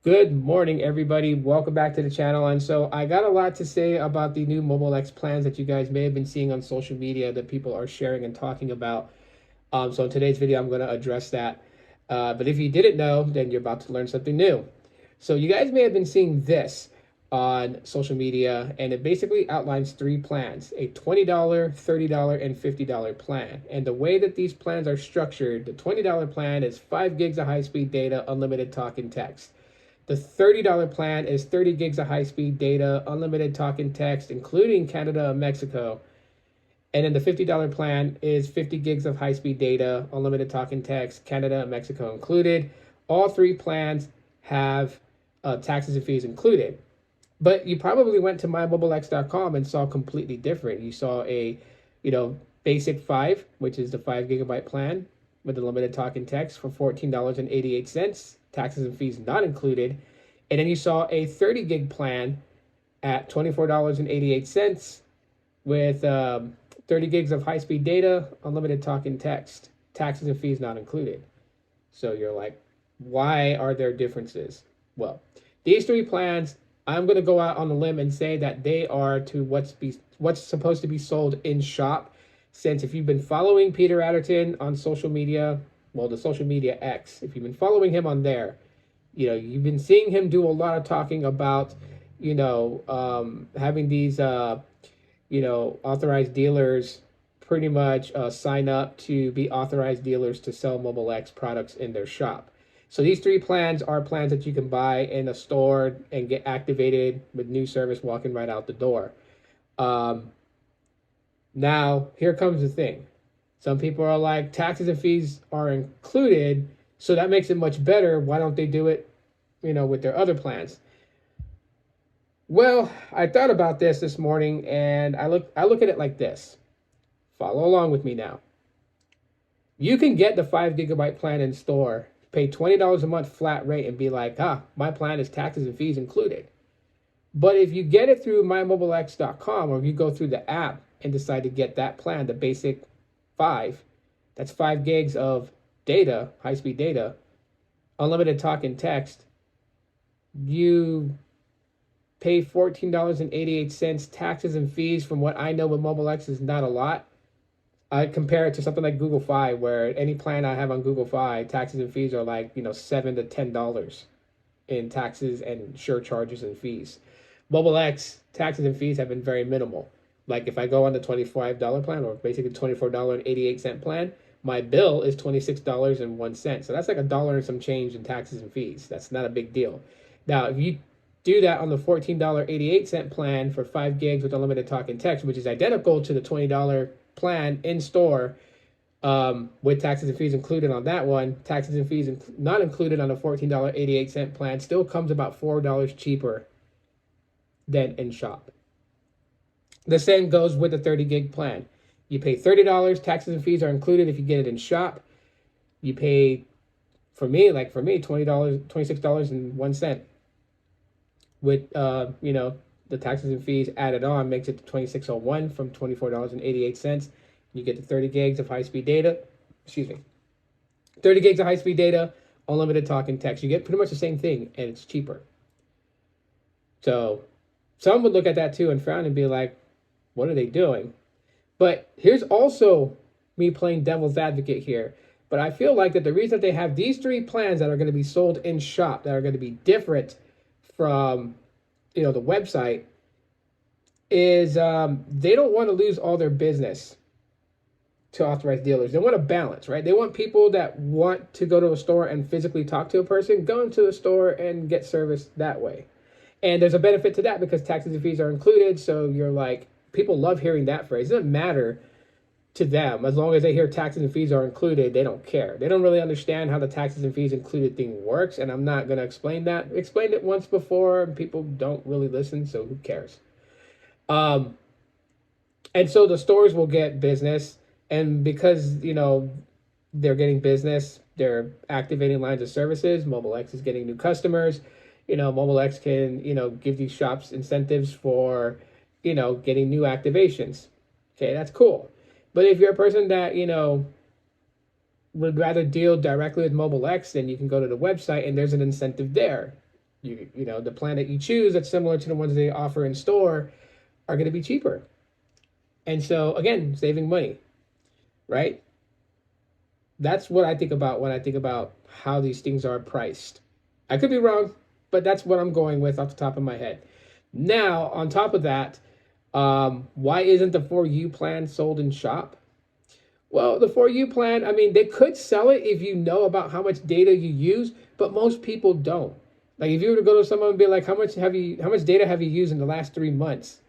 Good morning, everybody. Welcome back to the channel. And so I got a lot to say about the new Mobile X plans that you guys may have been seeing on social media that people are sharing and talking about. So in today's video, I'm going to address that. But if you didn't know, then you're about to learn something new. So you guys may have been seeing this on social media, and it basically outlines three plans: a $20, $30, and $50 plan. And the way that these plans are structured, the $20 plan is 5 gigs of high-speed data, unlimited talk and text. The $30 plan is 30 gigs of high-speed data, unlimited talk and text, including Canada and Mexico. And then the $50 plan is 50 gigs of high-speed data, unlimited talk and text, Canada and Mexico included. All three plans have taxes and fees included. But you probably went to mymobilex.com and saw completely different. You saw a, basic 5, which is the 5 gigabyte plan with unlimited talk and text for $14.88. Taxes and fees not included. And then you saw a 30 gig plan at $24.88 with 30 gigs of high-speed data, unlimited talk and text, taxes and fees not included. So you're like, why are there differences? Well, these three plans, I'm going to go out on a limb and say that they are to what's supposed to be sold in shop. Since if you've been following Peter Adderton on social media, well, the social media X, if you've been following him on there, you've been seeing him do a lot of talking about, having these, authorized dealers pretty much sign up to be authorized dealers to sell Mobile X products in their shop. So these three plans are plans that you can buy in a store and get activated with new service walking right out the door. Now, here comes the thing. Some people are like, taxes and fees are included, so that makes it much better. Why don't they do it, with their other plans? Well, I thought about this morning, and I look at it like this. Follow along with me now. You can get the 5 gigabyte plan in store, pay $20 a month flat rate, and be like, my plan is taxes and fees included. But if you get it through mymobilex.com, or if you go through the app and decide to get that plan, the basic 5, that's 5 gigs of data, high-speed data, unlimited talk and text, you pay $14.88 taxes and fees. From what I know with Mobile X is not a lot. I compare it to something like Google Fi, where any plan I have on Google Fi, taxes and fees are like, $7 to $10 in taxes and surcharges and fees. Mobile X taxes and fees have been very minimal. Like if I go on the $25 plan, or basically $24.88 plan, my bill is $26.01. So that's like $1 and some change in taxes and fees. That's not a big deal. Now, if you do that on the $14.88 plan for 5 gigs with unlimited talk and text, which is identical to the $20 plan in store, with taxes and fees included on that one, taxes and fees not included on the $14.88 plan, still comes about $4 cheaper than in shop. The same goes with the 30 gig plan. You pay $30, taxes and fees are included if you get it in shop. You pay, for me, $26.01. With, the taxes and fees added on makes it to $26.01 from $24.88. You get the 30 gigs of high-speed data. 30 gigs of high-speed data, unlimited talk and text. You get pretty much the same thing, and it's cheaper. So some would look at that too and frown and be like, what are they doing? But here's also me playing devil's advocate here. But I feel like that the reason that they have these three plans that are going to be sold in shop, that are going to be different from, the website, is they don't want to lose all their business to authorized dealers. They want a balance, right? They want people that want to go to a store and physically talk to a person, go into the store and get service that way. And there's a benefit to that because taxes and fees are included. So you're like, people love hearing that phrase. It doesn't matter to them. As long as they hear taxes and fees are included, they don't care. They don't really understand how the taxes and fees included thing works, and I'm not going to explain that. I explained it once before, and people don't really listen, so who cares? And so the stores will get business, and because, they're getting business, they're activating lines of services. Mobile X is getting new customers. Mobile X can, give these shops incentives for, getting new activations. Okay, that's cool. But if you're a person that, would rather deal directly with Mobile X, then you can go to the website and there's an incentive there. The plan that you choose that's similar to the ones they offer in store are going to be cheaper. And so again, saving money, right? That's what I think about when I think about how these things are priced. I could be wrong, but that's what I'm going with off the top of my head. Now, on top of that, why isn't the For You plan sold in shop? Well, the For You plan, I mean, they could sell it if you know about how much data you use, but most people don't. Like if you were to go to someone and be like, how much data have you used in the last 3 months?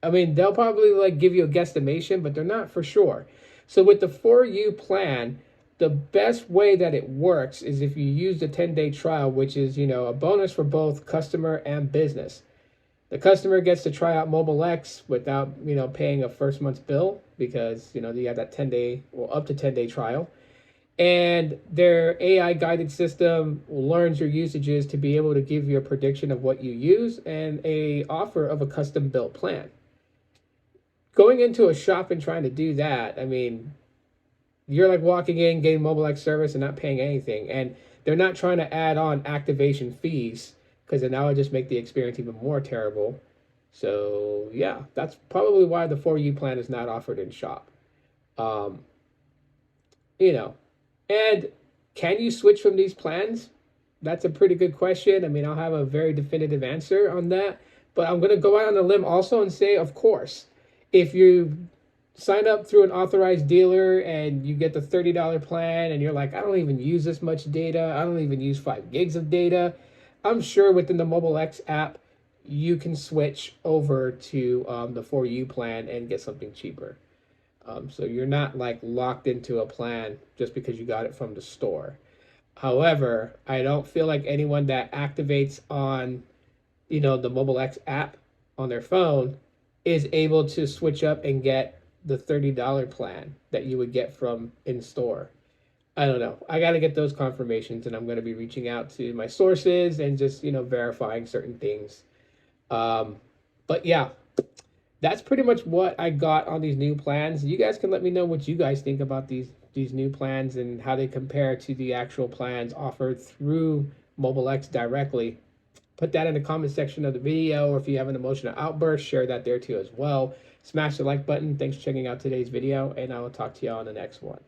I mean, they'll probably like give you a guesstimation, but they're not for sure. So with the For You plan, the best way that it works is if you use the 10-day trial, which is, a bonus for both customer and business. The customer gets to try out Mobile X without, paying a first month's bill because, you have that 10-day or up to 10-day trial. And their AI guided system learns your usages to be able to give you a prediction of what you use and a offer of a custom built plan. Going into a shop and trying to do that, I mean, you're like walking in, getting Mobile X service and not paying anything. And they're not trying to add on activation fees because then that would just make the experience even more terrible. So yeah, that's probably why the For You plan is not offered in shop. Um, you know, and can you switch from these plans? That's a pretty good question. I mean, I'll have a very definitive answer on that, but I'm going to go out on a limb also and say, of course, if you sign up through an authorized dealer and you get the $30 plan and you're like, I don't even use this much data. I don't even use 5 gigs of data. I'm sure within the Mobile X app, you can switch over to the For You plan and get something cheaper. So you're not like locked into a plan just because you got it from the store. However, I don't feel like anyone that activates on, the Mobile X app on their phone is able to switch up and get the $30 plan that you would get from in store. I don't know. I got to get those confirmations, and I'm going to be reaching out to my sources and just, verifying certain things. But yeah, that's pretty much what I got on these new plans. You guys can let me know what you guys think about these new plans and how they compare to the actual plans offered through Mobile X directly. Put that in the comment section of the video, or if you have an emotional outburst, share that there too as well. Smash the like button. Thanks for checking out today's video, and I will talk to you all on the next one.